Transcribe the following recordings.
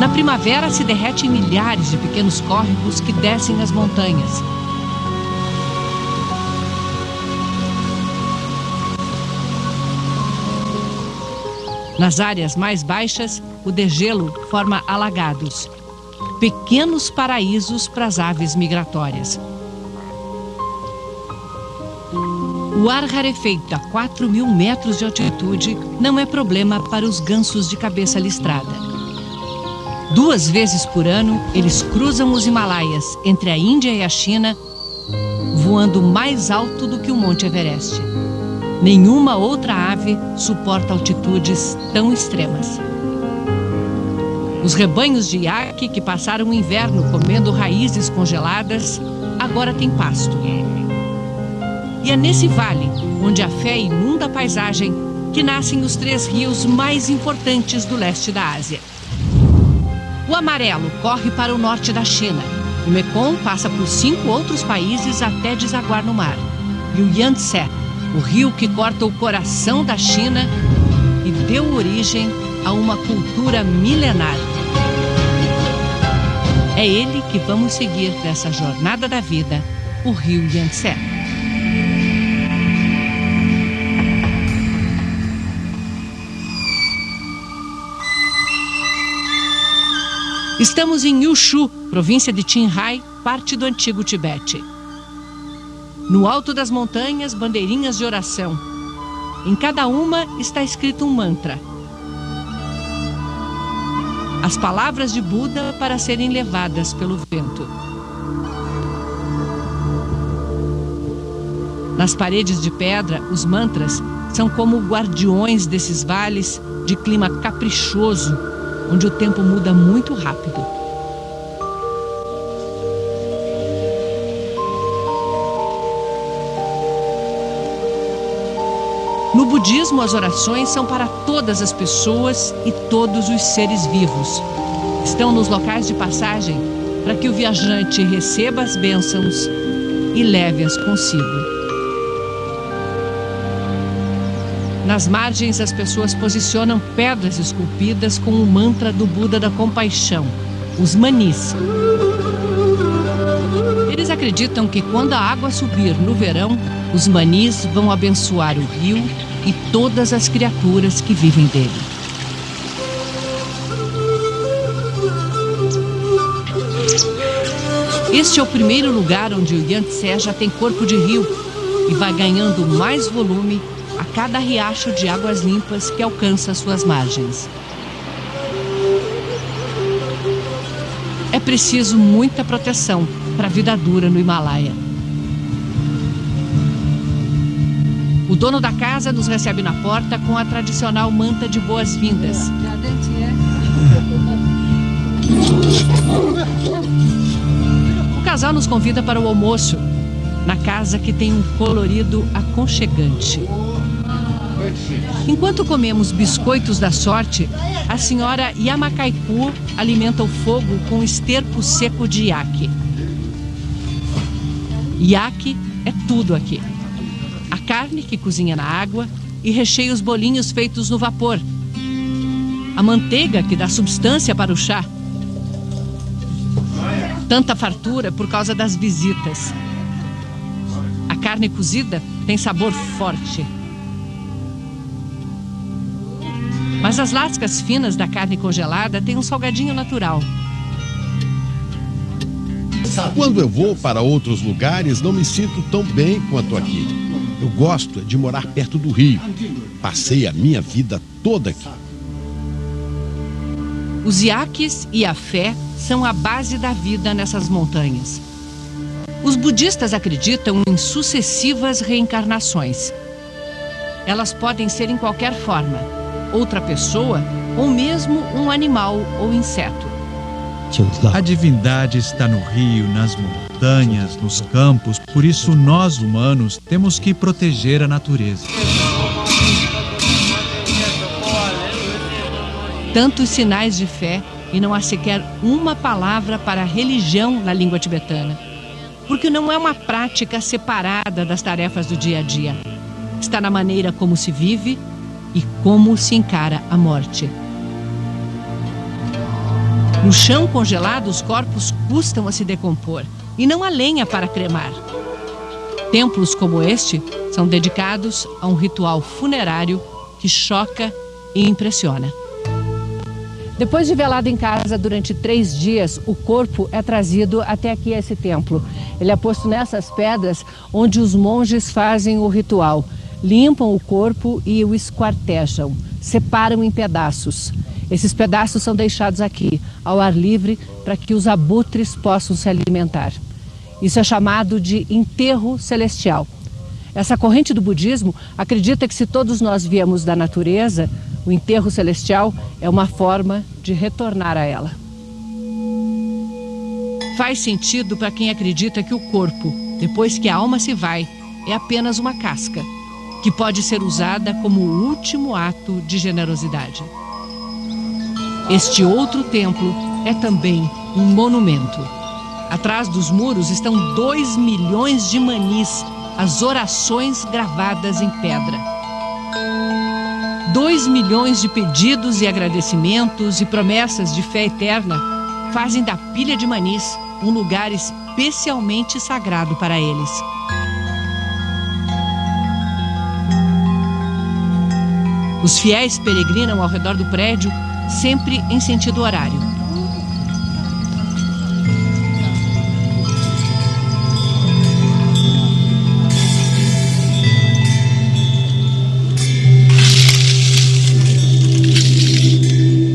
Na primavera se derretem milhares de pequenos córregos que descem as montanhas. Nas áreas mais baixas, o degelo forma alagados, pequenos paraísos para as aves migratórias. O ar rarefeito a 4.000 metros de altitude não é problema para os gansos de cabeça listrada. 2 vezes por ano, eles cruzam os Himalaias entre a Índia e a China, voando mais alto do que o Monte Everest. Nenhuma outra ave suporta altitudes tão extremas. Os rebanhos de iaque que passaram o inverno comendo raízes congeladas, agora têm pasto. E é nesse vale, onde a fé inunda a paisagem, que nascem os 3 rios mais importantes do leste da Ásia. O Amarelo corre para o norte da China. O Mekong passa por 5 outros países até desaguar no mar. E o Yangtze, o rio que corta o coração da China e deu origem a uma cultura milenar. É ele que vamos seguir nessa jornada da vida, o rio Yangtze. Estamos em Yushu, província de Qinghai, parte do antigo Tibete. No alto das montanhas, bandeirinhas de oração. Em cada uma está escrito um mantra. As palavras de Buda para serem levadas pelo vento. Nas paredes de pedra, os mantras são como guardiões desses vales de clima caprichoso, onde o tempo muda muito rápido. No budismo, as orações são para todas as pessoas e todos os seres vivos. Estão nos locais de passagem para que o viajante receba as bênçãos e leve-as consigo. Nas margens, as pessoas posicionam pedras esculpidas com o mantra do Buda da compaixão, os manis. Eles acreditam que quando a água subir no verão, os manis vão abençoar o rio e todas as criaturas que vivem dele. Este é o primeiro lugar onde o Yangtze já tem corpo de rio e vai ganhando mais volume a cada riacho de águas limpas que alcança suas margens. É preciso muita proteção para a vida dura no Himalaia. O dono da casa nos recebe na porta com a tradicional manta de boas-vindas. O casal nos convida para o almoço, na casa que tem um colorido aconchegante. Enquanto comemos biscoitos da sorte, a senhora Yamakaipu alimenta o fogo com esterco seco de iaque. Iaque é tudo aqui. A carne que cozinha na água e recheia os bolinhos feitos no vapor. A manteiga que dá substância para o chá. Tanta fartura por causa das visitas. A carne cozida tem sabor forte. Mas as lascas finas da carne congelada têm um salgadinho natural. Quando eu vou para outros lugares, não me sinto tão bem quanto aqui. Eu gosto de morar perto do rio. Passei a minha vida toda aqui. Os iaques e a fé são a base da vida nessas montanhas. Os budistas acreditam em sucessivas reencarnações. Elas podem ser em qualquer forma, outra pessoa ou mesmo um animal ou inseto. A divindade está no rio, nas montanhas, nos campos, por isso nós, humanos, temos que proteger a natureza. Tantos sinais de fé e não há sequer uma palavra para religião na língua tibetana. Porque não é uma prática separada das tarefas do dia a dia. Está na maneira como se vive e como se encara a morte. No chão congelado, os corpos custam a se decompor e não há lenha para cremar. Templos como este são dedicados a um ritual funerário que choca e impressiona. Depois de velado em casa durante 3 dias, o corpo é trazido até aqui a esse templo. Ele é posto nessas pedras onde os monges fazem o ritual. Limpam o corpo e o esquartejam, separam em pedaços. Esses pedaços são deixados aqui, ao ar livre, para que os abutres possam se alimentar. Isso é chamado de enterro celestial. Essa corrente do budismo acredita que se todos nós viemos da natureza, o enterro celestial é uma forma de retornar a ela. Faz sentido para quem acredita que o corpo, depois que a alma se vai, é apenas uma casca, que pode ser usada como o último ato de generosidade. Este outro templo é também um monumento. Atrás dos muros estão 2 milhões de manis, as orações gravadas em pedra. 2 milhões de pedidos e agradecimentos e promessas de fé eterna fazem da pilha de manis um lugar especialmente sagrado para eles. Os fiéis peregrinam ao redor do prédio, sempre em sentido horário.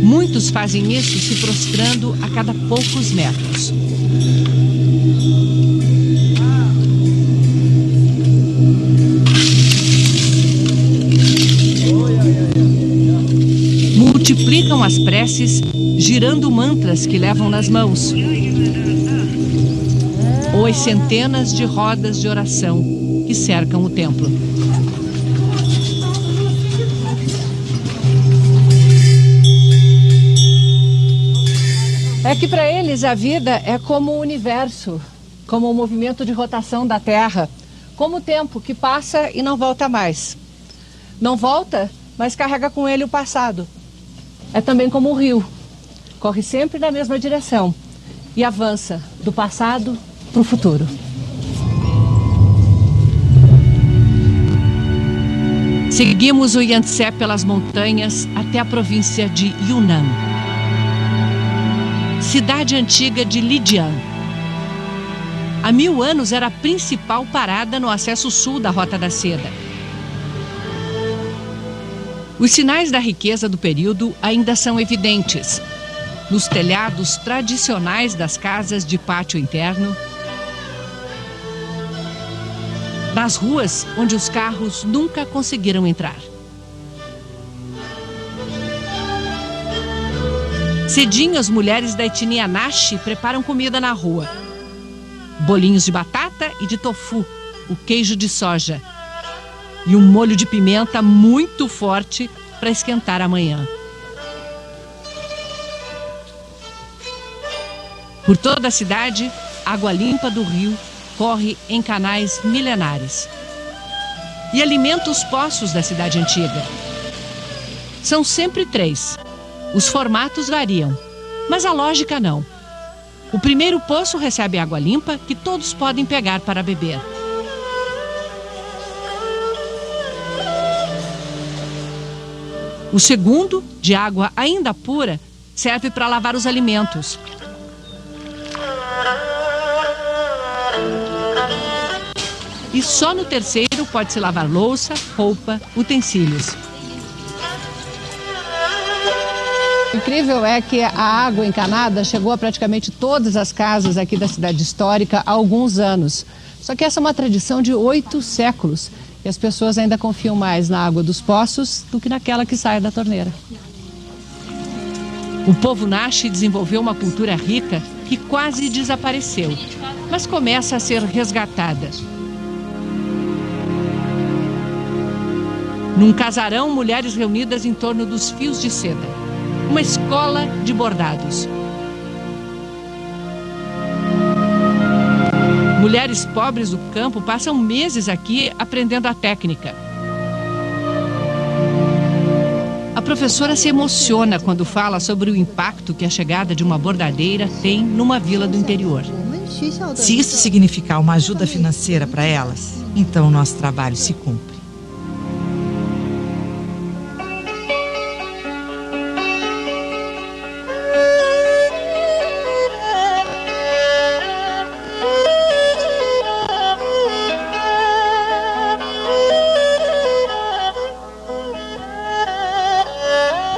Muitos fazem isso se prostrando a cada poucos metros. Multiplicam as preces, girando mantras que levam nas mãos, ou as centenas de rodas de oração que cercam o templo. É que para eles a vida é como o universo, como o movimento de rotação da Terra, como o tempo que passa e não volta mais. Não volta, mas carrega com ele o passado. É também como o rio, corre sempre na mesma direção e avança do passado para o futuro. Seguimos o Yangtze pelas montanhas até a província de Yunnan. Cidade antiga de Lijiang. Há 1000 anos era a principal parada no acesso sul da Rota da Seda. Os sinais da riqueza do período ainda são evidentes. Nos telhados tradicionais das casas de pátio interno, nas ruas onde os carros nunca conseguiram entrar. Cedinho, as mulheres da etnia Naxi preparam comida na rua. Bolinhos de batata e de tofu, o queijo de soja e um molho de pimenta muito forte para esquentar amanhã. Por toda a cidade, água limpa do rio corre em canais milenares e alimenta os poços da cidade antiga. São sempre 3. Os formatos variam, mas a lógica não. O primeiro poço recebe água limpa que todos podem pegar para beber. O segundo, de água ainda pura, serve para lavar os alimentos. E só no terceiro pode-se lavar louça, roupa, utensílios. O incrível é que a água encanada chegou a praticamente todas as casas aqui da cidade histórica há alguns anos. Só que essa é uma tradição de 8 séculos. E as pessoas ainda confiam mais na água dos poços do que naquela que sai da torneira. O povo Naxi desenvolveu uma cultura rica que quase desapareceu, mas começa a ser resgatada. Num casarão, mulheres reunidas em torno dos fios de seda. Uma escola de bordados. Mulheres pobres do campo passam meses aqui aprendendo a técnica. A professora se emociona quando fala sobre o impacto que a chegada de uma bordadeira tem numa vila do interior. Se isso significar uma ajuda financeira para elas, então o nosso trabalho se cumpre.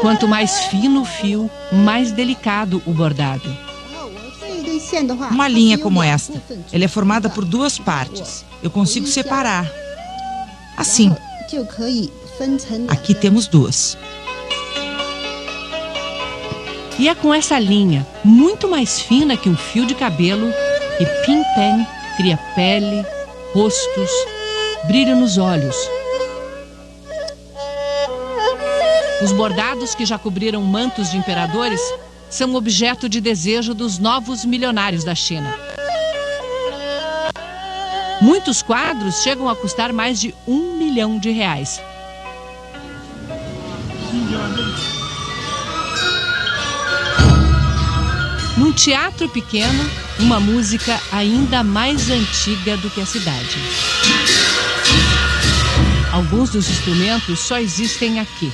Quanto mais fino o fio, mais delicado o bordado. Uma linha como esta, ela é formada por duas partes. Eu consigo separar. Assim. Aqui temos duas. E é com essa linha, muito mais fina que um fio de cabelo, que Pin Pen cria pele, rostos, brilho nos olhos. Os bordados que já cobriram mantos de imperadores são objeto de desejo dos novos milionários da China. Muitos quadros chegam a custar mais de R$1 milhão. Num teatro pequeno, uma música ainda mais antiga do que a cidade. Alguns dos instrumentos só existem aqui.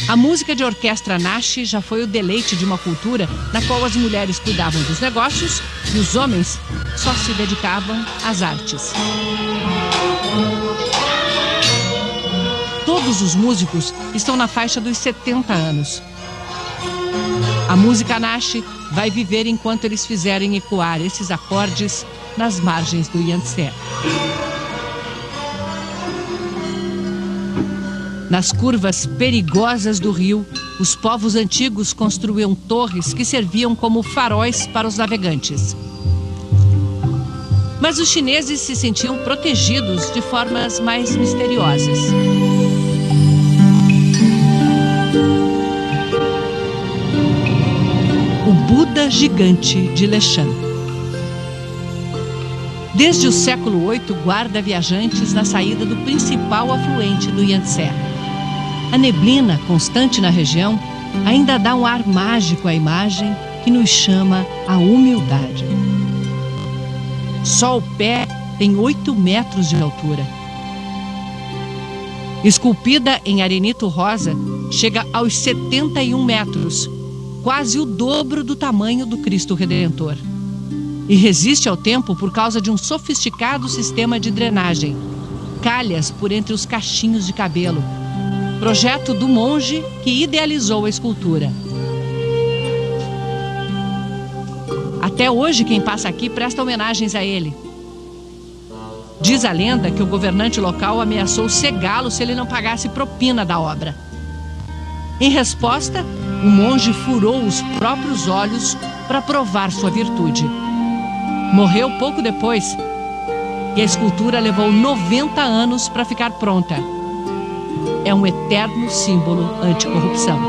A música de orquestra Nashi já foi o deleite de uma cultura na qual as mulheres cuidavam dos negócios e os homens só se dedicavam às artes. Todos os músicos estão na faixa dos 70 anos. A música Nashi vai viver enquanto eles fizerem ecoar esses acordes nas margens do Yangtze. Nas curvas perigosas do rio, os povos antigos construíam torres que serviam como faróis para os navegantes. Mas os chineses se sentiam protegidos de formas mais misteriosas. O Buda gigante de Leshan. Desde o século VIII, guarda viajantes na saída do principal afluente do Yangtze. A neblina constante na região ainda dá um ar mágico à imagem que nos chama à humildade. Só o pé tem 8 metros de altura. Esculpida em arenito rosa, chega aos 71 metros, quase o dobro do tamanho do Cristo Redentor. E resiste ao tempo por causa de um sofisticado sistema de drenagem, calhas por entre os cachinhos de cabelo, projeto do monge que idealizou a escultura. Até hoje, quem passa aqui presta homenagens a ele. Diz a lenda que o governante local ameaçou cegá-lo se ele não pagasse propina da obra. Em resposta, o monge furou os próprios olhos para provar sua virtude. Morreu pouco depois e a escultura levou 90 anos para ficar pronta. É um eterno símbolo anticorrupção.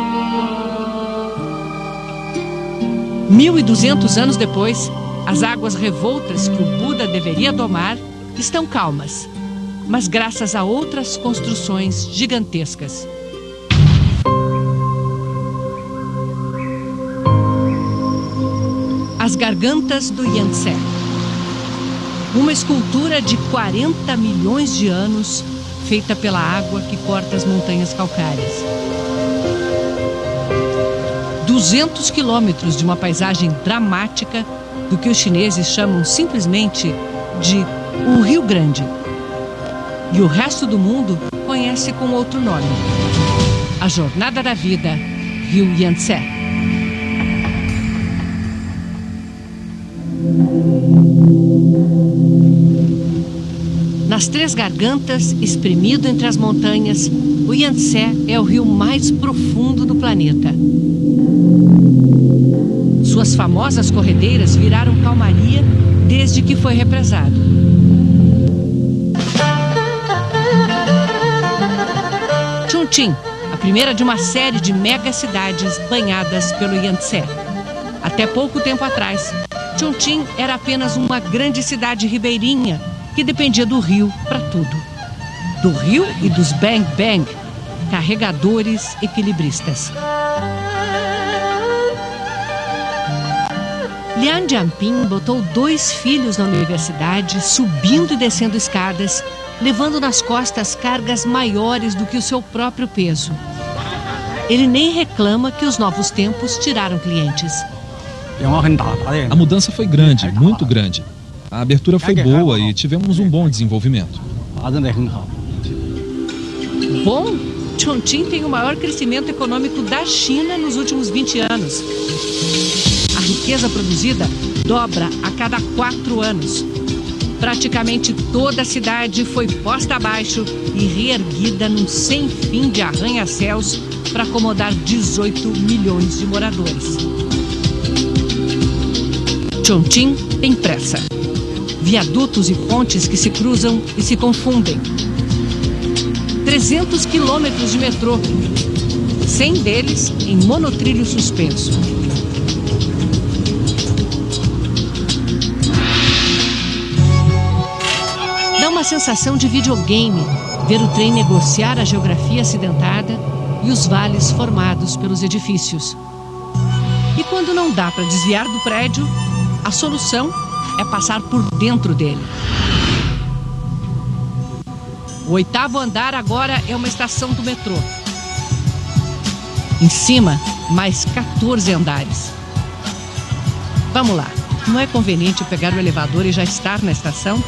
1.200 anos depois, as águas revoltas que o Buda deveria domar estão calmas, mas graças a outras construções gigantescas. As Gargantas do Yangtze. Uma escultura de 40 milhões de anos, feita pela água que corta as montanhas calcárias. 200 quilômetros de uma paisagem dramática do que os chineses chamam simplesmente de o Rio Grande. E o resto do mundo conhece com outro nome: a Jornada da Vida, Rio Yangtze. Nas Três Gargantas, espremido entre as montanhas, o Yangtze é o rio mais profundo do planeta. Suas famosas corredeiras viraram calmaria desde que foi represado. Chongqing, a primeira de uma série de megacidades banhadas pelo Yangtze. Até pouco tempo atrás, Chongqing era apenas uma grande cidade ribeirinha que dependia do rio para tudo. Do rio e dos Bang Bang, carregadores, equilibristas. Lian Jianping botou 2 filhos na universidade, subindo e descendo escadas, levando nas costas cargas maiores do que o seu próprio peso. Ele nem reclama que os novos tempos tiraram clientes. A mudança foi grande, muito grande. A abertura foi boa e tivemos um bom desenvolvimento. Bom, Chongqing tem o maior crescimento econômico da China nos últimos 20 anos. A riqueza produzida dobra a cada 4 anos. Praticamente toda a cidade foi posta abaixo e reerguida num sem fim de arranha-céus para acomodar 18 milhões de moradores. Chongqing tem pressa. Viadutos e pontes que se cruzam e se confundem. 300 quilômetros de metrô, 100 deles em monotrilho suspenso. Dá uma sensação de videogame ver o trem negociar a geografia acidentada e os vales formados pelos edifícios. E quando não dá para desviar do prédio, a solução é passar por dentro dele. O 8º andar agora é uma estação do metrô. Em cima, mais 14 andares. Vamos lá, não é conveniente pegar o elevador e já estar na estação?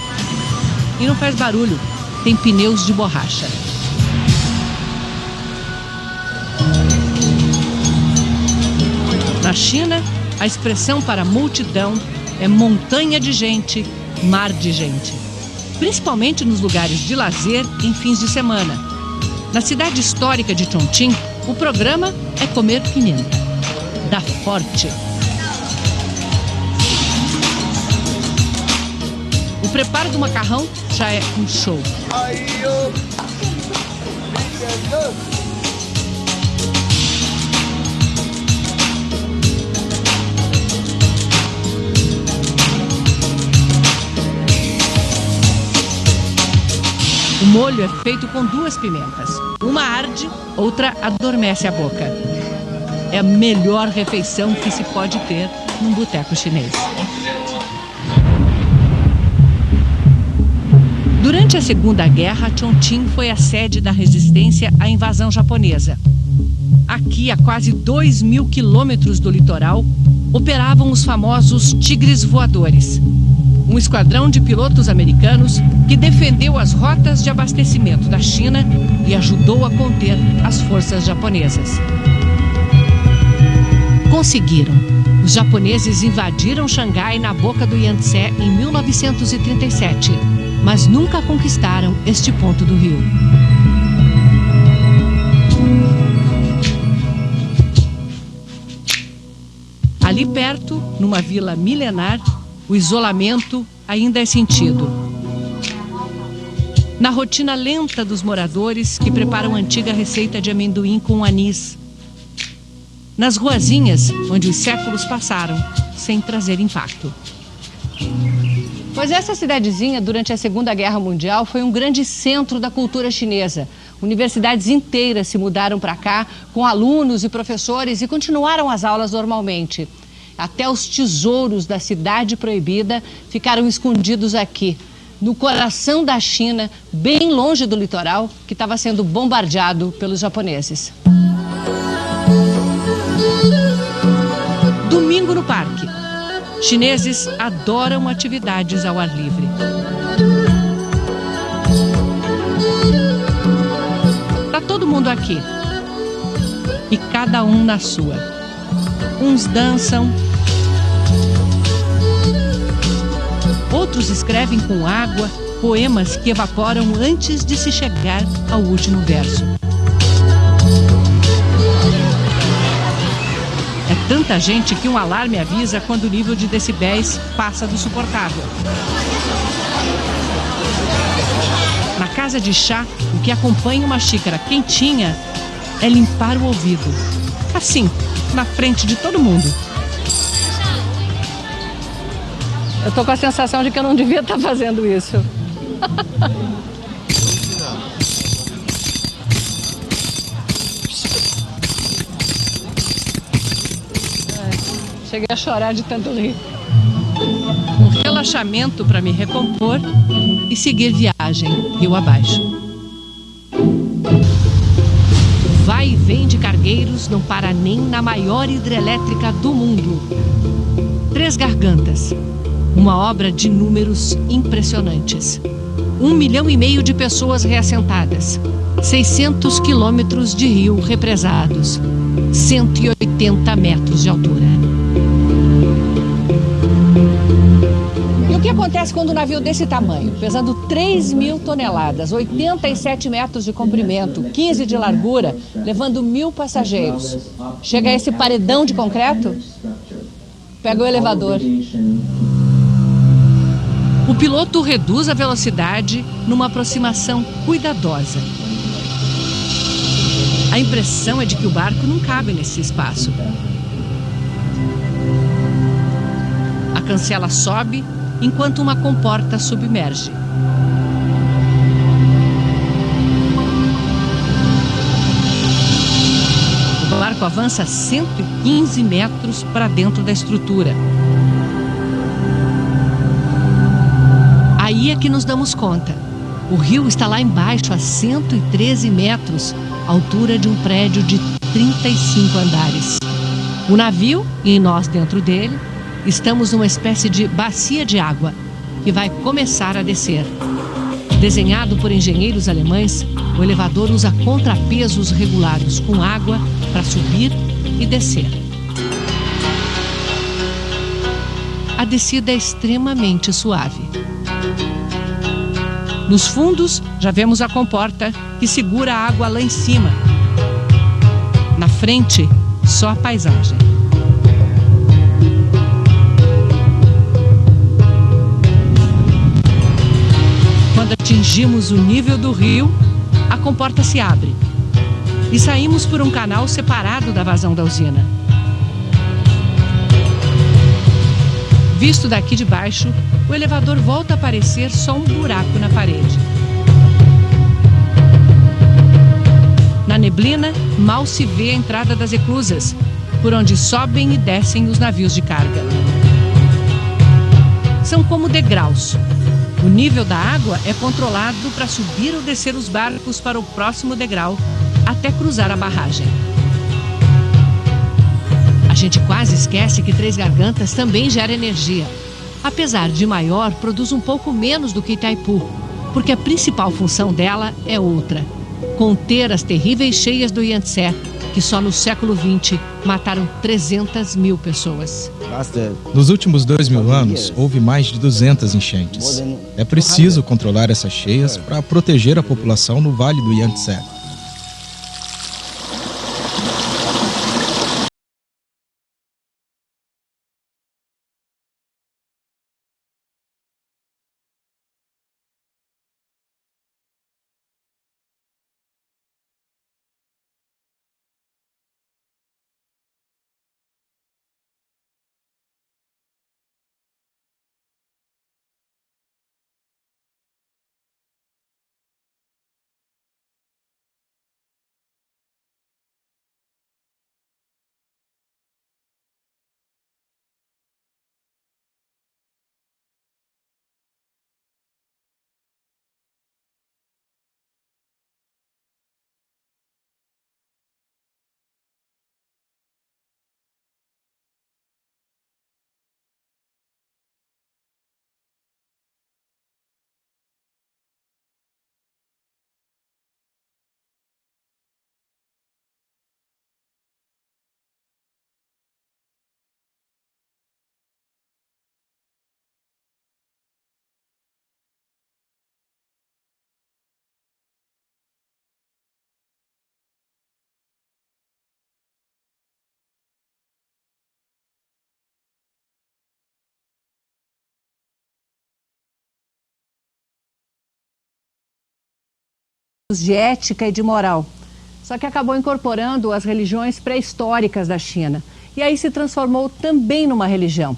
E não faz barulho, tem pneus de borracha. Na China, a expressão para multidão é montanha de gente, mar de gente. Principalmente nos lugares de lazer em fins de semana. Na cidade histórica de Chongqing, o programa é comer pimenta. Dá forte. O preparo do macarrão já é um show. O molho é feito com 2 pimentas. Uma arde, outra adormece a boca. É a melhor refeição que se pode ter num boteco chinês. Durante a Segunda Guerra, Chongqing foi a sede da resistência à invasão japonesa. Aqui, a quase 2.000 quilômetros do litoral, operavam os famosos Tigres Voadores. Um esquadrão de pilotos americanos que defendeu as rotas de abastecimento da China e ajudou a conter as forças japonesas. Conseguiram. Os japoneses invadiram Xangai na boca do Yangtze em 1937, mas nunca conquistaram este ponto do rio. Ali perto, numa vila milenar, o isolamento ainda é sentido. Na rotina lenta dos moradores que preparam a antiga receita de amendoim com anis. Nas ruazinhas onde os séculos passaram sem trazer impacto. Pois essa cidadezinha, durante a Segunda Guerra Mundial, foi um grande centro da cultura chinesa. Universidades inteiras se mudaram para cá com alunos e professores e continuaram as aulas normalmente. Até os tesouros da Cidade Proibida ficaram escondidos aqui, no coração da China, bem longe do litoral, que estava sendo bombardeado pelos japoneses. Domingo no parque. Chineses adoram atividades ao ar livre. Tá todo mundo aqui. E cada um na sua. Uns dançam. Outros escrevem com água poemas que evaporam antes de se chegar ao último verso. É tanta gente que um alarme avisa quando o nível de decibéis passa do suportável. Na casa de chá, o que acompanha uma xícara quentinha é limpar o ouvido. Assim, na frente de todo mundo. Eu tô com a sensação de que eu não devia estar fazendo isso. Cheguei a chorar de tanto rir. Um relaxamento para me recompor e seguir viagem rio abaixo. Vai e vem de cargueiros não para nem na maior hidrelétrica do mundo. Três Gargantas, uma obra de números impressionantes. 1,5 milhão de pessoas reassentadas, 600 quilômetros de rio represados, 180 metros de altura. E o que acontece quando um navio desse tamanho, pesando 3.000 toneladas, 87 metros de comprimento, 15 de largura, levando 1.000 passageiros, chega a esse paredão de concreto? Pega o elevador. O piloto reduz a velocidade numa aproximação cuidadosa. A impressão é de que o barco não cabe nesse espaço. A cancela sobe enquanto uma comporta submerge. O barco avança 115 metros para dentro da estrutura. Aí é que nos damos conta. O rio está lá embaixo, a 113 metros, altura de um prédio de 35 andares. O navio, e nós dentro dele, estamos numa espécie de bacia de água, que vai começar a descer. Desenhado por engenheiros alemães, o elevador usa contrapesos regulados com água para subir e descer. A descida é extremamente suave. Nos fundos, já vemos a comporta que segura a água lá em cima. Na frente, só a paisagem. Quando atingimos o nível do rio, a comporta se abre e saímos por um canal separado da vazão da usina. Visto daqui de baixo, o elevador volta a parecer só um buraco na parede. Na neblina, mal se vê a entrada das eclusas, por onde sobem e descem os navios de carga. São como degraus. O nível da água é controlado para subir ou descer os barcos para o próximo degrau, até cruzar a barragem. A gente quase esquece que Três Gargantas também gera energia. Apesar de maior, produz um pouco menos do que Itaipu, porque a principal função dela é outra: conter as terríveis cheias do Yangtze, que só no século XX mataram 300 mil pessoas. Nos últimos 2.000 anos, houve mais de 200 enchentes. É preciso controlar essas cheias para proteger a população no Vale do Yangtze. De ética e de moral. Só que acabou incorporando as religiões pré-históricas da China. E aí se transformou também numa religião.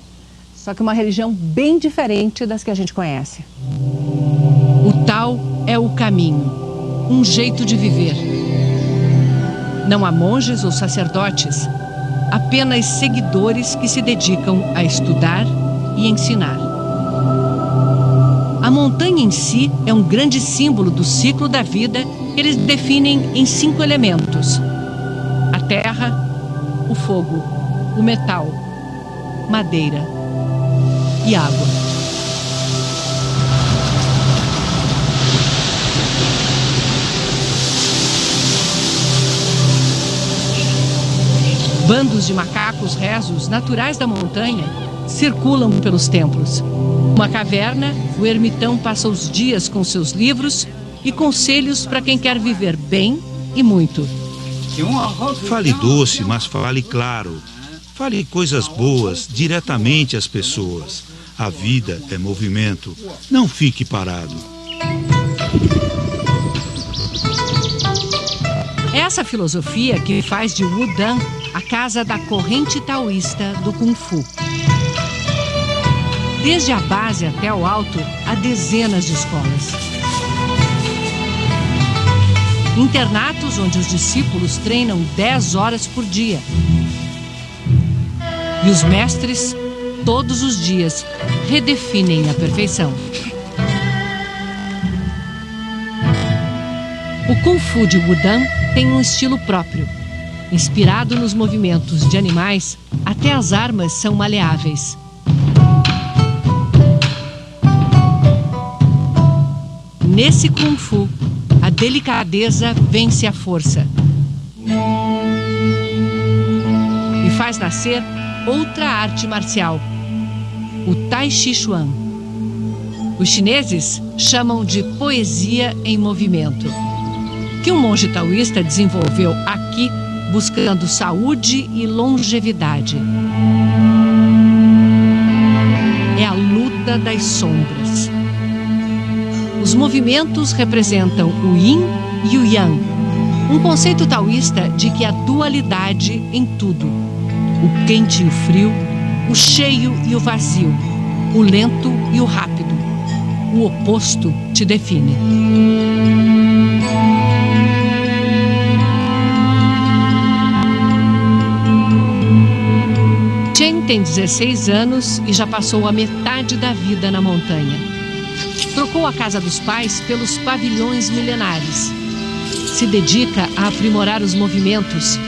Só que uma religião bem diferente das que a gente conhece. O Tao é o caminho, um jeito de viver. Não há monges ou sacerdotes. apenas seguidores que se dedicam a estudar e ensinar. A montanha em si é um grande símbolo do ciclo da vida que eles definem em 5 elementos: a terra, o fogo, o metal, madeira e água. Bandos de macacos rezos naturais da montanha circulam pelos templos. Uma caverna, o ermitão passa os dias com seus livros e conselhos para quem quer viver bem e muito. Fale doce, mas fale claro. Fale coisas boas diretamente às pessoas. A vida é movimento. Não fique parado. É essa filosofia que faz de Wudang a casa da corrente taoísta do Kung Fu. Desde a base até o alto, há dezenas de escolas. Internatos onde os discípulos treinam 10 horas por dia. E os mestres, todos os dias, redefinem a perfeição. O Kung Fu de Wudang tem um estilo próprio. Inspirado nos movimentos de animais, até as armas são maleáveis. Nesse Kung Fu, a delicadeza vence a força e faz nascer outra arte marcial, o Tai Chi Chuan. Os chineses chamam de poesia em movimento, que um monge taoísta desenvolveu aqui buscando saúde e longevidade. É a luta das sombras. Os movimentos representam o Yin e o Yang, um conceito taoísta de que há dualidade em tudo: o quente e o frio, o cheio e o vazio, o lento e o rápido. O oposto te define. Chen tem 16 anos e já passou a metade da vida na montanha. Trocou a casa dos pais pelos pavilhões milenares. Se dedica a aprimorar os movimentos.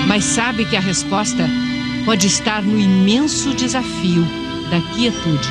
Mas sabe que a resposta pode estar no imenso desafio da quietude.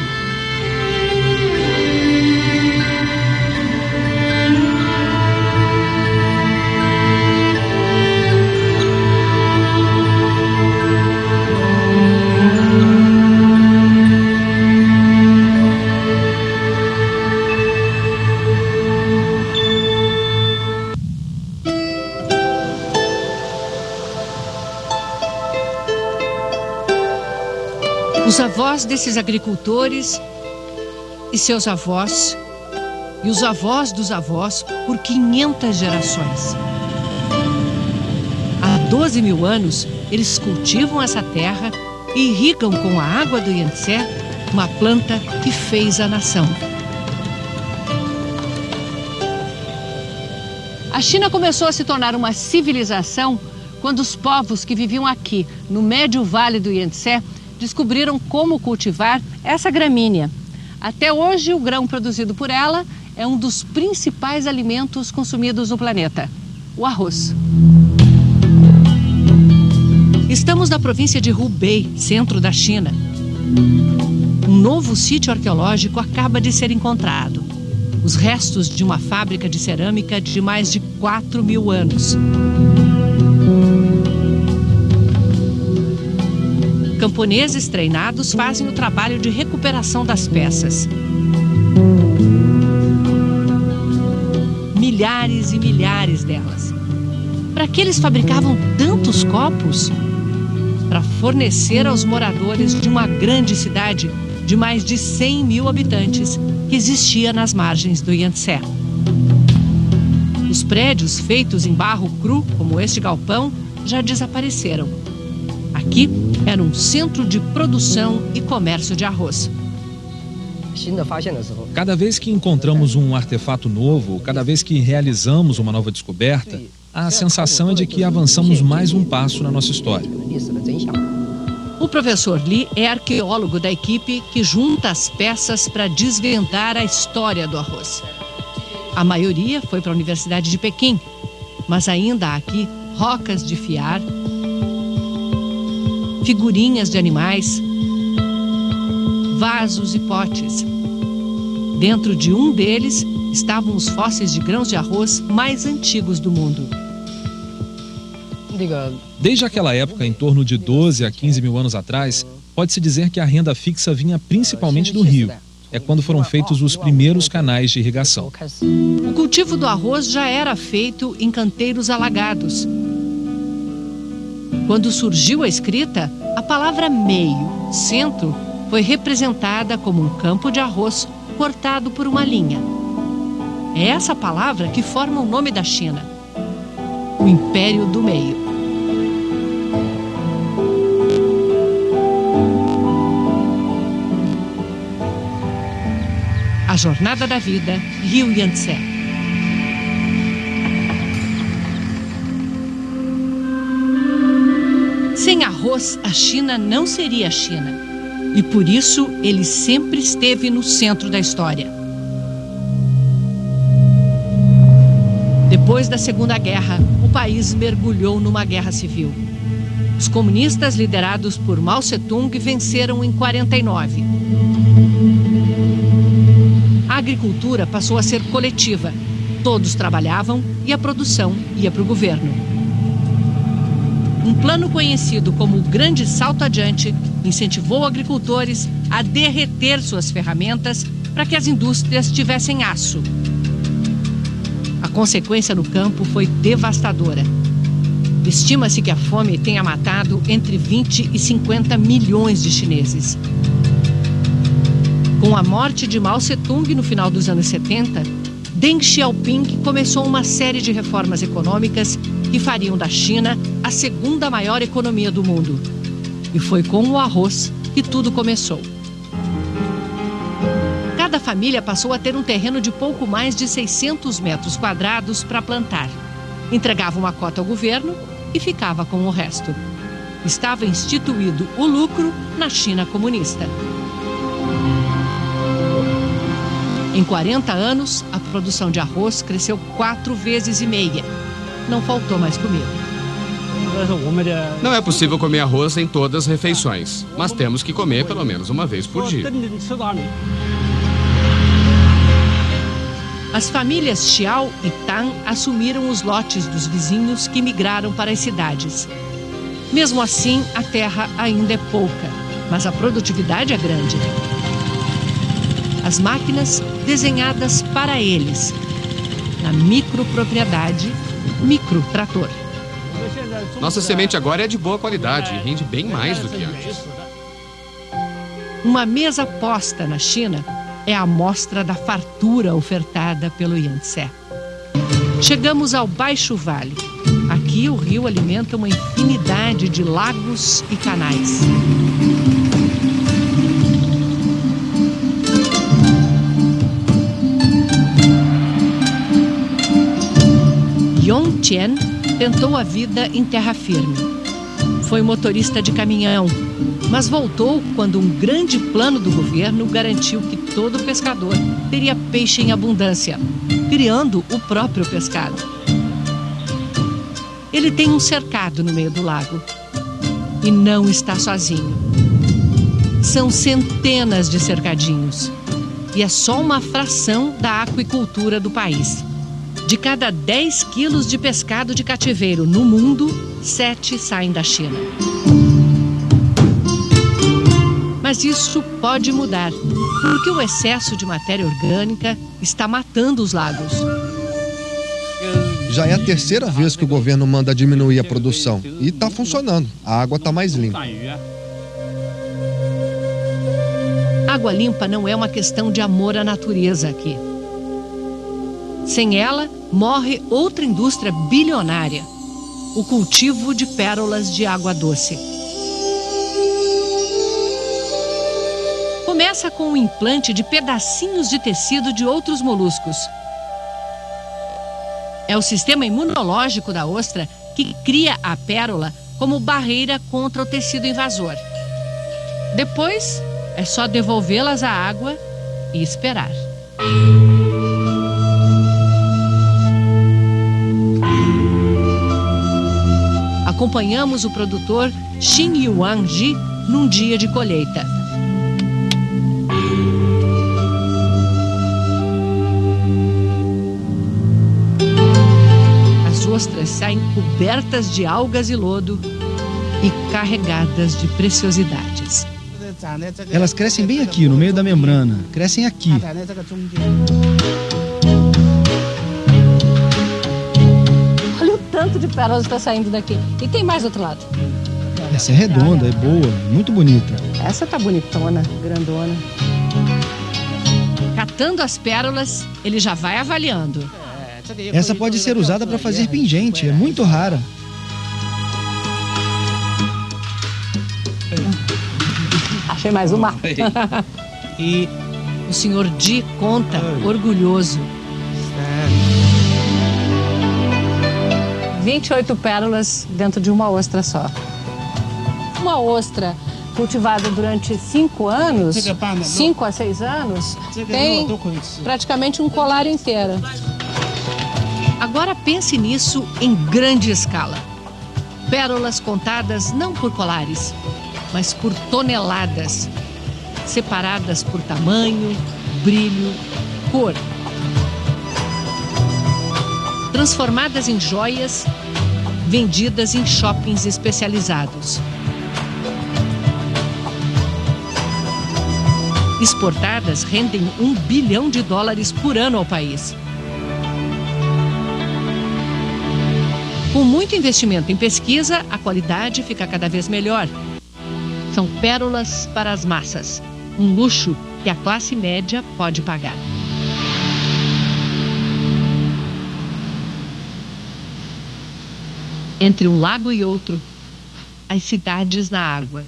Os avós desses agricultores e seus avós, e os avós dos avós por 500 gerações. Há 12 mil anos, eles cultivam essa terra e irrigam com a água do Yangtze uma planta que fez a nação. A China começou a se tornar uma civilização quando os povos que viviam aqui, no médio vale do Yangtze, descobriram como cultivar essa gramínea. Até hoje, o grão produzido por ela é um dos principais alimentos consumidos no planeta, o arroz. Estamos na província de Hubei, centro da China. Um novo sítio arqueológico acaba de ser encontrado. Os restos de uma fábrica de cerâmica de mais de 4 mil anos. Camponeses treinados fazem o trabalho de recuperação das peças. Milhares e milhares delas. Para que eles fabricavam tantos copos? Para fornecer aos moradores de uma grande cidade de mais de 100 mil habitantes que existia nas margens do Yangtze. Os prédios feitos em barro cru, como este galpão, já desapareceram. Aqui era um centro de produção e comércio de arroz. Cada vez que encontramos um artefato novo, cada vez que realizamos uma nova descoberta, a sensação é de que avançamos mais um passo na nossa história. O professor Li é arqueólogo da equipe que junta as peças para desvendar a história do arroz. A maioria foi para a Universidade de Pequim, mas ainda há aqui rocas de fiar, figurinhas de animais, vasos e potes. Dentro de um deles estavam os fósseis de grãos de arroz mais antigos do mundo. Desde aquela época, em torno de 12 a 15 mil anos atrás, pode-se dizer que a renda fixa vinha principalmente do rio. É quando foram feitos os primeiros canais de irrigação. O cultivo do arroz já era feito em canteiros alagados. Quando surgiu a escrita, a palavra meio, centro, foi representada como um campo de arroz cortado por uma linha. É essa palavra que forma o nome da China, o Império do Meio. A Jornada da Vida, Rio Yangtze. Sem arroz, a China não seria a China. E por isso, ele sempre esteve no centro da história. Depois da Segunda Guerra, o país mergulhou numa guerra civil. Os comunistas, liderados por Mao Tse-tung, venceram em 49. A agricultura passou a ser coletiva. Todos trabalhavam e a produção ia para o governo. Um plano conhecido como o Grande Salto Adiante incentivou agricultores a derreter suas ferramentas para que as indústrias tivessem aço. A consequência no campo foi devastadora. Estima-se que a fome tenha matado entre 20 e 50 milhões de chineses. Com a morte de Mao Tse-tung no final dos anos 70, Deng Xiaoping começou uma série de reformas econômicas que fariam da China a segunda maior economia do mundo. E foi com o arroz que tudo começou. Cada família passou a ter um terreno de pouco mais de 600 metros quadrados para plantar. Entregava uma cota ao governo e ficava com o resto. Estava instituído o lucro na China comunista. Em 40 anos, a produção de arroz cresceu 4,5 vezes. Não faltou mais comida. Não é possível comer arroz em todas as refeições, mas temos que comer pelo menos uma vez por dia. As famílias Xiao e Tang assumiram os lotes dos vizinhos que migraram para as cidades. Mesmo assim, a terra ainda é pouca, mas a produtividade é grande. As máquinas desenhadas para eles. Na micropropriedade, microtrator. Nossa semente agora é de boa qualidade e rende bem mais do que antes. Uma mesa posta na China é a amostra da fartura ofertada pelo Yangtze. Chegamos ao Baixo Vale. Aqui o rio alimenta uma infinidade de lagos e canais. Yong Chen tentou a vida em terra firme. Foi motorista de caminhão, mas voltou quando um grande plano do governo garantiu que todo pescador teria peixe em abundância, criando o próprio pescado. Ele tem um cercado no meio do lago e não está sozinho. São centenas de cercadinhos e é só uma fração da aquicultura do país. De cada 10 quilos de pescado de cativeiro no mundo, 7 saem da China. Mas isso pode mudar, porque o excesso de matéria orgânica está matando os lagos. Já é a terceira vez que o governo manda diminuir a produção e está funcionando. A água está mais limpa. Água limpa não é uma questão de amor à natureza aqui. Sem ela, morre outra indústria bilionária, o cultivo de pérolas de água doce. Começa com um implante de pedacinhos de tecido de outros moluscos. É o sistema imunológico da ostra que cria a pérola como barreira contra o tecido invasor. Depois, é só devolvê-las à água e esperar. Acompanhamos o produtor Xin Yuan Ji num dia de colheita. As ostras saem cobertas de algas e lodo e carregadas de preciosidades. Elas crescem bem aqui, no meio da membrana. Crescem aqui. Olha o tanto de pérolas que está saindo daqui. E tem mais do outro lado. Essa é redonda, é boa, muito bonita. Essa tá bonitona, grandona. Catando as pérolas, ele já vai avaliando. Essa pode ser usada para fazer pingente, é muito rara. Achei mais uma. E o senhor Di conta, orgulhoso. 28 pérolas dentro de uma ostra só. Uma ostra cultivada durante 5 anos, 5 a 6 anos, tem praticamente um colar inteiro. Agora pense nisso em grande escala. Pérolas contadas não por colares, mas por toneladas, separadas por tamanho, brilho, cor. Transformadas em joias, vendidas em shoppings especializados. Exportadas rendem $1 bilhão por ano ao país. Com muito investimento em pesquisa, a qualidade fica cada vez melhor. São pérolas para as massas, um luxo que a classe média pode pagar. Entre um lago e outro, as cidades na água.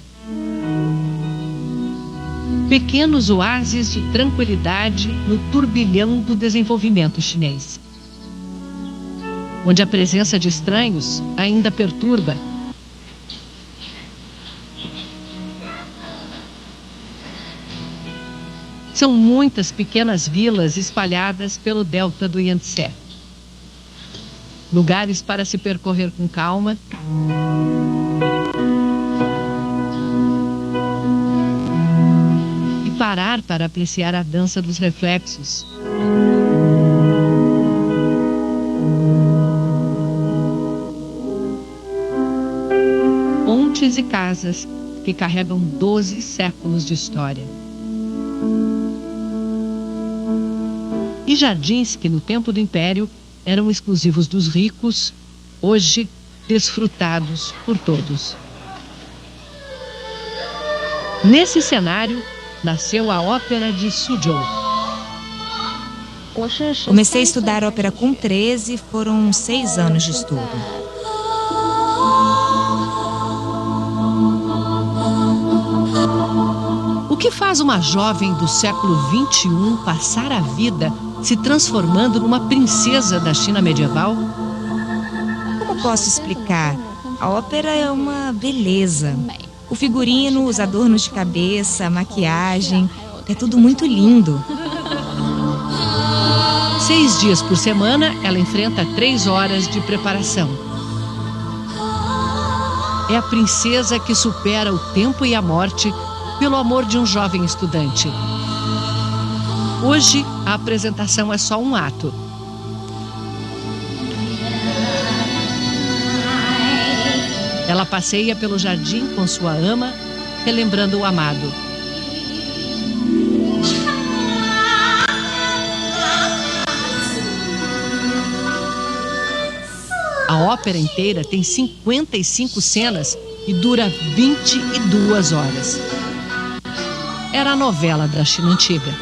Pequenos oásis de tranquilidade no turbilhão do desenvolvimento chinês, onde a presença de estranhos ainda perturba. São muitas pequenas vilas espalhadas pelo delta do Yangtze. Lugares para se percorrer com calma. E parar para apreciar a dança dos reflexos. Pontes e casas que carregam 12 séculos de história. E jardins que no tempo do Império eram exclusivos dos ricos, hoje desfrutados por todos. Nesse cenário, nasceu a ópera de Suzhou. Comecei a estudar ópera com 13, foram 6 anos de estudo. O que faz uma jovem do século XXI passar a vida se transformando numa princesa da China medieval? Como posso explicar? A ópera é uma beleza. O figurino, os adornos de cabeça, a maquiagem, é tudo muito lindo. 6 dias por semana, ela enfrenta 3 horas de preparação. É a princesa que supera o tempo e a morte pelo amor de um jovem estudante. Hoje, a apresentação é só um ato. Ela passeia pelo jardim com sua ama, relembrando o amado. A ópera inteira tem 55 cenas e dura 22 horas. Era a novela da China antiga.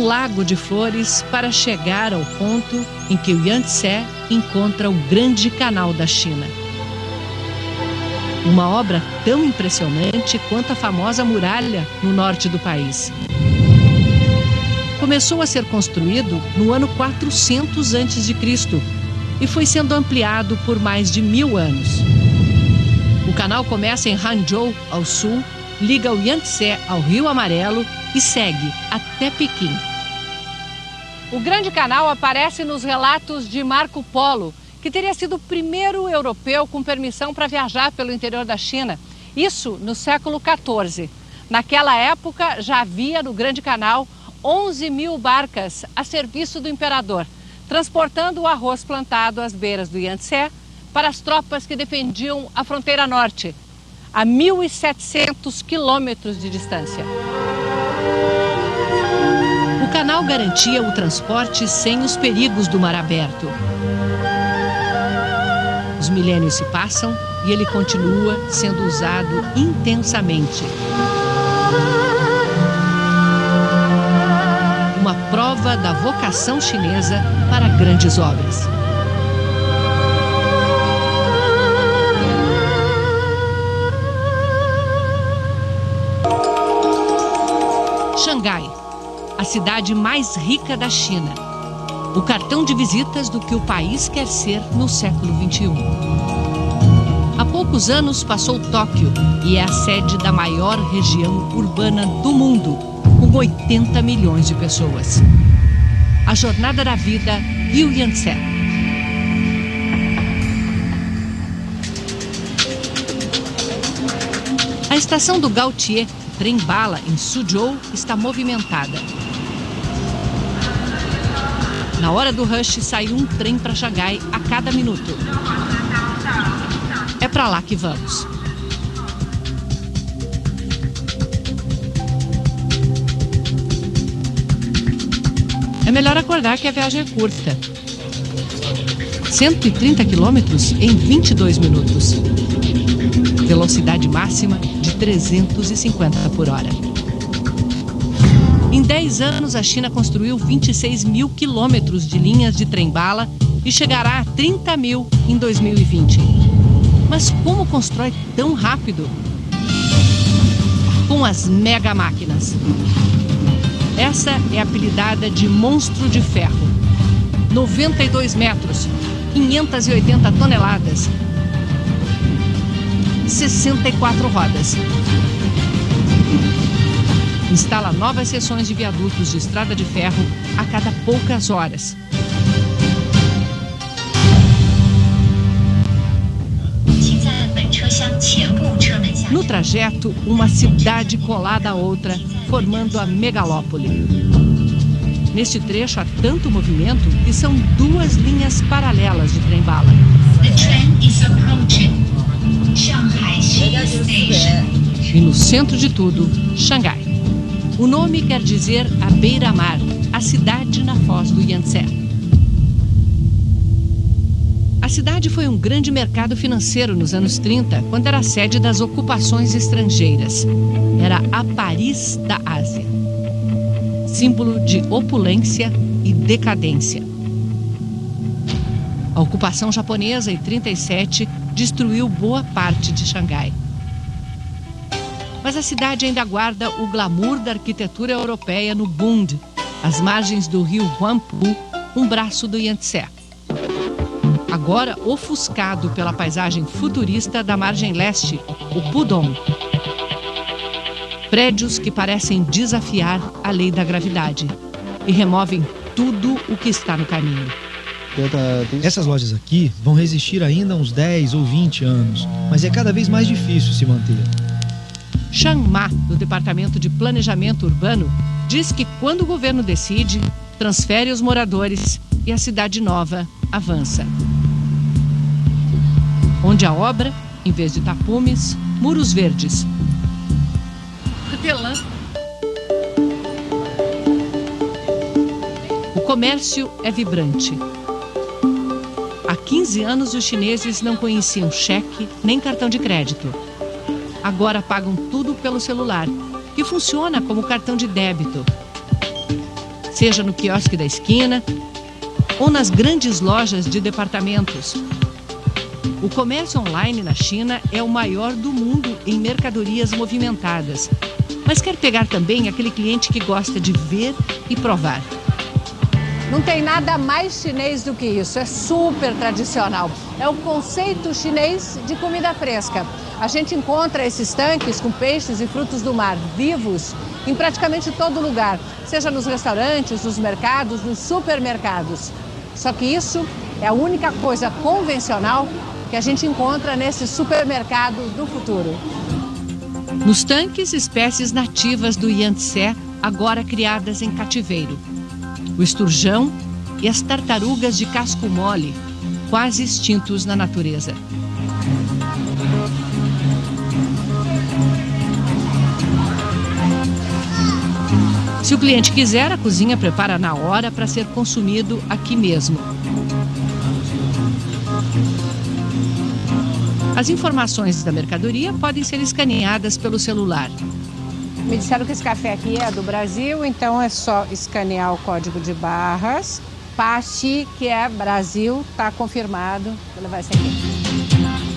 lago de flores para chegar ao ponto em que o Yangtze encontra o Grande Canal da China. Uma obra tão impressionante quanto a famosa muralha no norte do país. Começou a ser construído no ano 400 a.C. e foi sendo ampliado por mais de 1000 anos. O canal começa em Hangzhou, ao sul, liga o Yangtze ao Rio Amarelo e segue até Pequim. O Grande Canal aparece nos relatos de Marco Polo, que teria sido o primeiro europeu com permissão para viajar pelo interior da China. Isso no século XIV. Naquela época já havia no Grande Canal 11.000 barcas a serviço do imperador, transportando o arroz plantado às beiras do Yangtze para as tropas que defendiam a fronteira norte, a 1.700 quilômetros de distância. O canal garantia o transporte sem os perigos do mar aberto. Os milênios se passam e ele continua sendo usado intensamente. Uma prova da vocação chinesa para grandes obras. Xangai, a cidade mais rica da China. O cartão de visitas do que o país quer ser no século XXI. Há poucos anos passou Tóquio e é a sede da maior região urbana do mundo, com 80 milhões de pessoas. A jornada da vida e o Yangtze. A estação do Gaotie, trem-bala em Suzhou, está movimentada. Na hora do rush, sai um trem para Xangai a cada minuto. É para lá que vamos. É melhor acordar que a viagem é curta. 130 quilômetros em 22 minutos. Velocidade máxima de 350 por hora. Em 10 anos, a China construiu 26.000 quilômetros de linhas de trem-bala e chegará a 30.000 em 2020. Mas como constrói tão rápido? Com as mega máquinas. Essa é apelidada de monstro de ferro. 92 metros, 580 toneladas, 64 rodas. Instala novas seções de viadutos de estrada de ferro a cada poucas horas. No trajeto, uma cidade colada à outra, formando a megalópole. Neste trecho há tanto movimento que são 2 linhas paralelas de trem-bala. E no centro de tudo, Xangai. O nome quer dizer a beira-mar, a cidade na foz do Yangtze. A cidade foi um grande mercado financeiro nos anos 30, quando era a sede das ocupações estrangeiras. Era a Paris da Ásia. Símbolo de opulência e decadência. A ocupação japonesa, em 37, destruiu boa parte de Xangai. Mas a cidade ainda guarda o glamour da arquitetura europeia no Bund, às margens do rio Huangpu, um braço do Yangtze. Agora ofuscado pela paisagem futurista da margem leste, o Pudong. Prédios que parecem desafiar a lei da gravidade e removem tudo o que está no caminho. Essas lojas aqui vão resistir ainda uns 10 ou 20 anos, mas é cada vez mais difícil se manter. Shang Ma, do Departamento de Planejamento Urbano, diz que quando o governo decide, transfere os moradores e a cidade nova avança. Onde a obra, em vez de tapumes, muros verdes. O comércio é vibrante. Há 15 anos os chineses não conheciam cheque nem cartão de crédito. Agora pagam tudo pelo celular, que funciona como cartão de débito. seja no quiosque da esquina ou nas grandes lojas de departamentos. O comércio online na China é o maior do mundo em mercadorias movimentadas, mas quer pegar também aquele cliente que gosta de ver e provar. Não tem nada mais chinês do que isso, é super tradicional. É o conceito chinês de comida fresca. A gente encontra esses tanques com peixes e frutos do mar vivos em praticamente todo lugar, seja nos restaurantes, nos mercados, nos supermercados. Só que isso é a única coisa convencional que a gente encontra nesse supermercado do futuro. Nos tanques, espécies nativas do Yangtze, agora criadas em cativeiro. O esturjão e as tartarugas de casco mole, quase extintos na natureza. Se o cliente quiser, a cozinha prepara na hora para ser consumido aqui mesmo. As informações da mercadoria podem ser escaneadas pelo celular. Me disseram que esse café aqui é do Brasil, então é só escanear o código de barras. Pachi, que é Brasil, está confirmado. Vou levar esse aqui.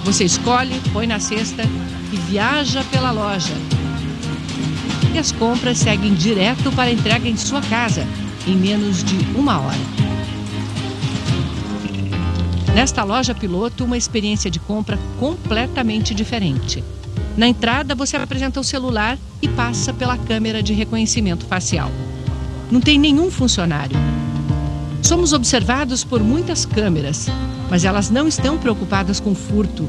Você escolhe, põe na cesta e viaja pela loja. E as compras seguem direto para a entrega em sua casa, em menos de 1 hora. Nesta loja piloto, uma experiência de compra completamente diferente. Na entrada, você apresenta o celular e passa pela câmera de reconhecimento facial. Não tem nenhum funcionário. Somos observados por muitas câmeras, mas elas não estão preocupadas com furto.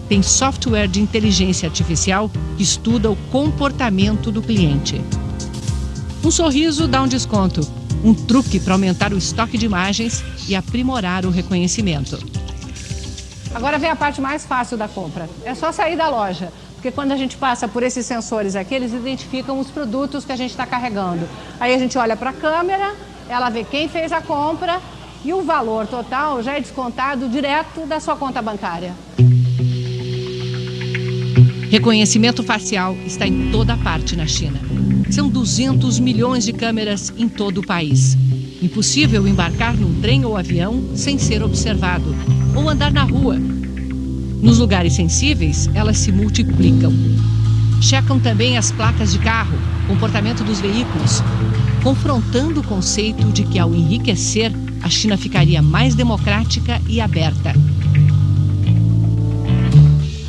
Tem software de inteligência artificial que estuda o comportamento do cliente. Um sorriso dá um desconto, um truque para aumentar o estoque de imagens e aprimorar o reconhecimento. Agora vem a parte mais fácil da compra. É só sair da loja. Porque quando a gente passa por esses sensores aqui, eles identificam os produtos que a gente está carregando. Aí a gente olha para a câmera, ela vê quem fez a compra e o valor total já é descontado direto da sua conta bancária. Reconhecimento facial está em toda parte na China. São 200 milhões de câmeras em todo o país. Impossível embarcar num trem ou avião sem ser observado, ou andar na rua. Nos lugares sensíveis, elas se multiplicam. Checam também as placas de carro, comportamento dos veículos, confrontando o conceito de que, ao enriquecer, a China ficaria mais democrática e aberta.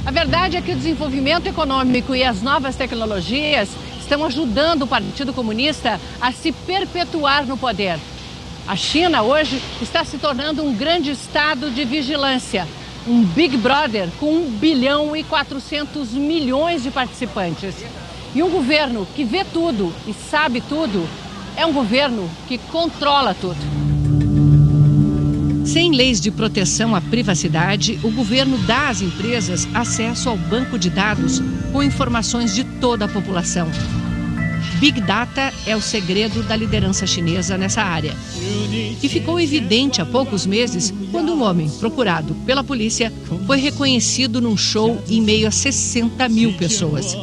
A verdade é que o desenvolvimento econômico e as novas tecnologias estão ajudando o Partido Comunista a se perpetuar no poder. A China hoje está se tornando um grande estado de vigilância, um Big Brother com 1,4 bilhão de participantes. E um governo que vê tudo e sabe tudo é um governo que controla tudo. Sem leis de proteção à privacidade, o governo dá às empresas acesso ao banco de dados com informações de toda a população. Big Data é o segredo da liderança chinesa nessa área. E ficou evidente há poucos meses quando um homem procurado pela polícia foi reconhecido num show em meio a 60 mil pessoas.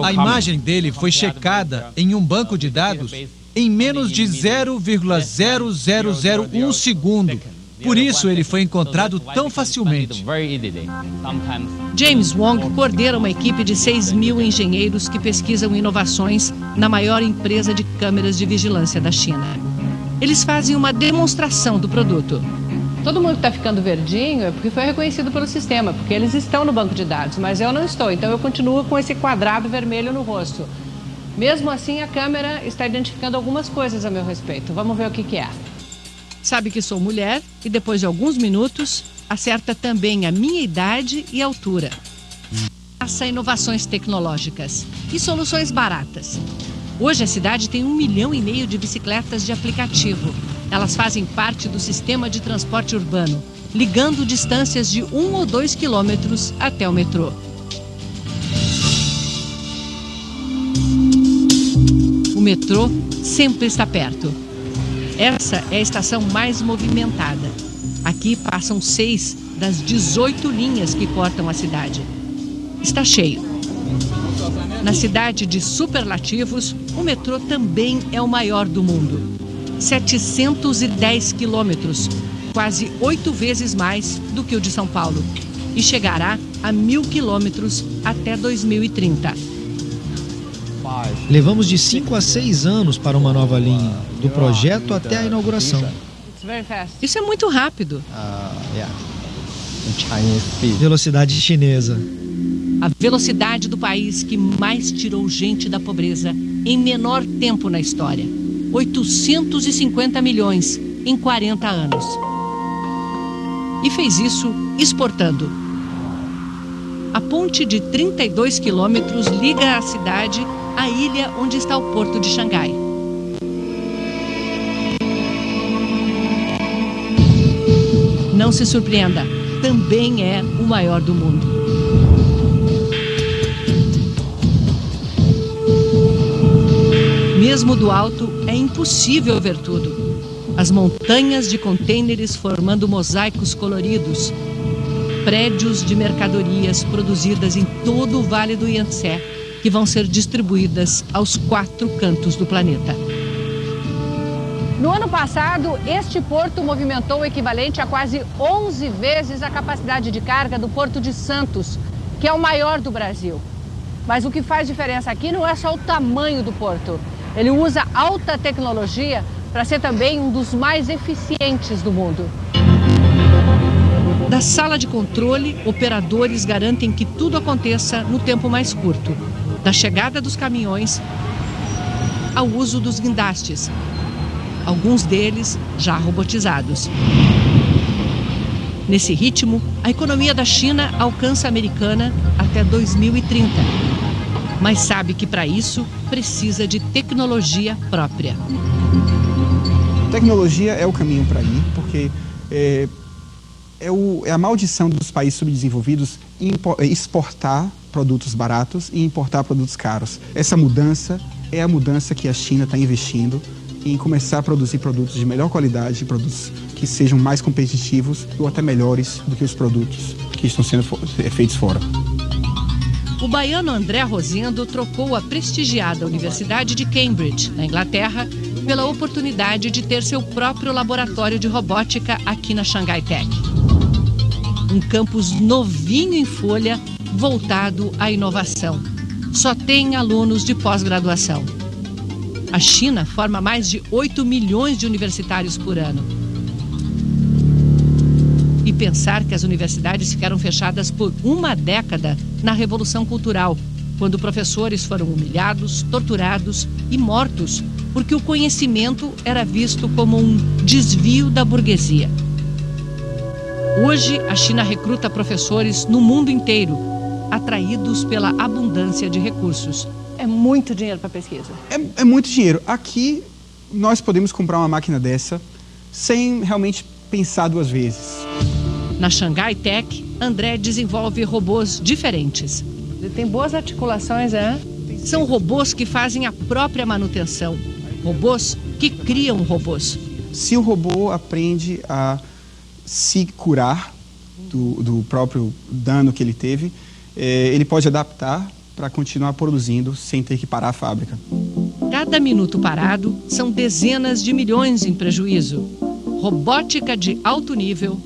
A imagem dele foi checada em um banco de dados em menos de 0,0001 segundo. Por isso ele foi encontrado tão facilmente. James Wong coordena uma equipe de 6.000 engenheiros que pesquisam inovações na maior empresa de câmeras de vigilância da China. Eles fazem uma demonstração do produto. Todo mundo que está ficando verdinho é porque foi reconhecido pelo sistema, porque eles estão no banco de dados, mas eu não estou, então eu continuo com esse quadrado vermelho no rosto. Mesmo assim, a câmera está identificando algumas coisas a meu respeito. Vamos ver o que é. Sabe que sou mulher e depois de alguns minutos acerta também a minha idade e altura. Faça inovações tecnológicas e soluções baratas. Hoje a cidade tem 1,5 milhão de bicicletas de aplicativo. Elas fazem parte do sistema de transporte urbano, ligando distâncias de 1 ou 2 quilômetros até o metrô. O metrô sempre está perto. Essa é a estação mais movimentada. Aqui passam 6 das 18 linhas que cortam a cidade. Está cheio. Na cidade de superlativos, o metrô também é o maior do mundo. 710 quilômetros, quase 8 vezes mais do que o de São Paulo, e chegará a 1.000 quilômetros até 2030. Levamos de 5 a 6 anos para uma nova linha, do projeto até a inauguração. Isso é muito rápido. Velocidade chinesa. A velocidade do país que mais tirou gente da pobreza em menor tempo na história. 850 milhões em 40 anos. E fez isso exportando. A ponte de 32 quilômetros liga a cidade à ilha onde está o porto de Xangai. Não se surpreenda, também é o maior do mundo. Mesmo do alto, é impossível ver tudo. As montanhas de contêineres formando mosaicos coloridos, prédios de mercadorias produzidas em todo o Vale do Yangtze, que vão ser distribuídas aos 4 cantos do planeta. No ano passado, este porto movimentou o equivalente a quase 11 vezes a capacidade de carga do Porto de Santos, que é o maior do Brasil. Mas o que faz diferença aqui não é só o tamanho do porto. Ele usa alta tecnologia para ser também um dos mais eficientes do mundo. Da sala de controle, operadores garantem que tudo aconteça no tempo mais curto, da chegada dos caminhões ao uso dos guindastes, alguns deles já robotizados. Nesse ritmo, a economia da China alcança a americana até 2030. Mas sabe que para isso precisa de tecnologia própria. Tecnologia é o caminho para ir, porque é a maldição dos países subdesenvolvidos exportar produtos baratos e importar produtos caros. Essa mudança é a mudança que a China está investindo em começar a produzir produtos de melhor qualidade, produtos que sejam mais competitivos ou até melhores do que os produtos que estão sendo feitos fora. O baiano André Rosendo trocou a prestigiada Universidade de Cambridge, na Inglaterra, pela oportunidade de ter seu próprio laboratório de robótica aqui na Xangai Tech. Um campus novinho em folha, voltado à inovação. Só tem alunos de pós-graduação. A China forma mais de 8 milhões de universitários por ano. E pensar que as universidades ficaram fechadas por uma década na Revolução Cultural, quando professores foram humilhados, torturados e mortos, porque o conhecimento era visto como um desvio da burguesia. Hoje, a China recruta professores no mundo inteiro, atraídos pela abundância de recursos. É muito dinheiro para pesquisa. É muito dinheiro. Aqui, nós podemos comprar uma máquina dessa sem realmente pensar 2 vezes. Na Xangai Tech, André desenvolve robôs diferentes. Ele tem boas articulações, é? São robôs que fazem a própria manutenção. Robôs que criam robôs. Se o robô aprende a se curar do próprio dano que ele teve, ele pode adaptar para continuar produzindo sem ter que parar a fábrica. Cada minuto parado são dezenas de milhões em prejuízo. Robótica de alto nível.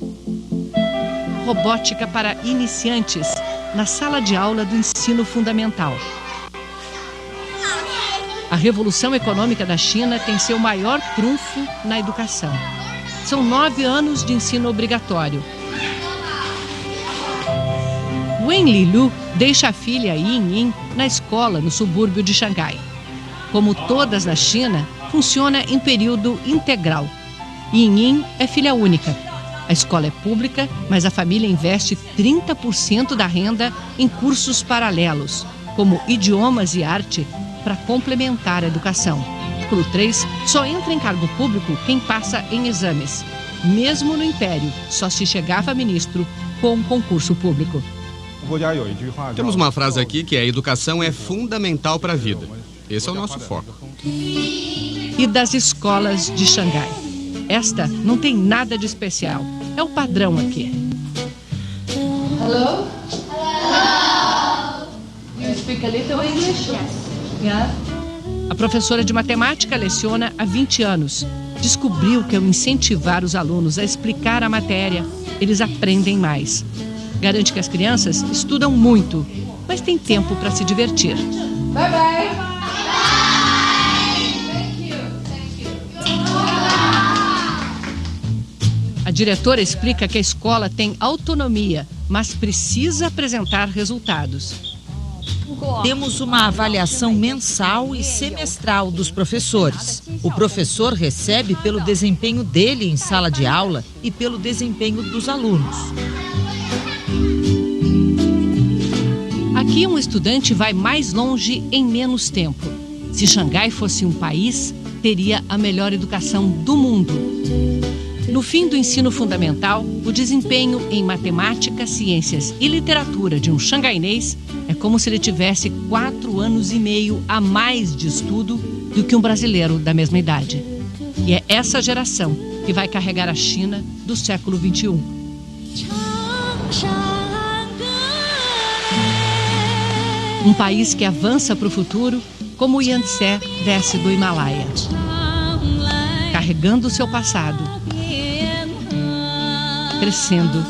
Robótica para iniciantes na sala de aula do ensino fundamental. A revolução econômica da China tem seu maior trunfo na educação. São 9 anos de ensino obrigatório. Wen Lilu deixa a filha Yin Yin na escola no subúrbio de Xangai. Como todas na China, funciona em período integral. Yin Yin é filha única. A escola é pública, mas a família investe 30% da renda em cursos paralelos, como idiomas e arte, para complementar a educação. Ciclo 3 só entra em cargo público quem passa em exames. Mesmo no Império, só se chegava a ministro com concurso público. Temos uma frase aqui que a educação é fundamental para a vida. Esse é o nosso foco. E das escolas de Xangai. Esta não tem nada de especial. É o padrão aqui. Hello? Hello? You speak a little English? Yes. Yeah. A professora de matemática leciona há 20 anos. descobriu que ao incentivar os alunos a explicar a matéria, eles aprendem mais. Garante que as crianças estudam muito, mas têm tempo para se divertir. Bye bye. A diretora explica que a escola tem autonomia, mas precisa apresentar resultados. Temos uma avaliação mensal e semestral dos professores. O professor recebe pelo desempenho dele em sala de aula e pelo desempenho dos alunos. Aqui um estudante vai mais longe em menos tempo. Se Xangai fosse um país, teria a melhor educação do mundo. No fim do ensino fundamental, o desempenho em matemática, ciências e literatura de um xangainês é como se ele tivesse 4 anos e meio a mais de estudo do que um brasileiro da mesma idade. E é essa geração que vai carregar a China do século XXI. Um país que avança para o futuro como o Yangtze desce do Himalaia, carregando o seu passado, crescendo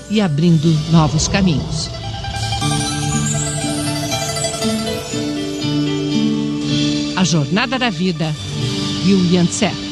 e abrindo novos caminhos. A Jornada da Vida e o Yangtze.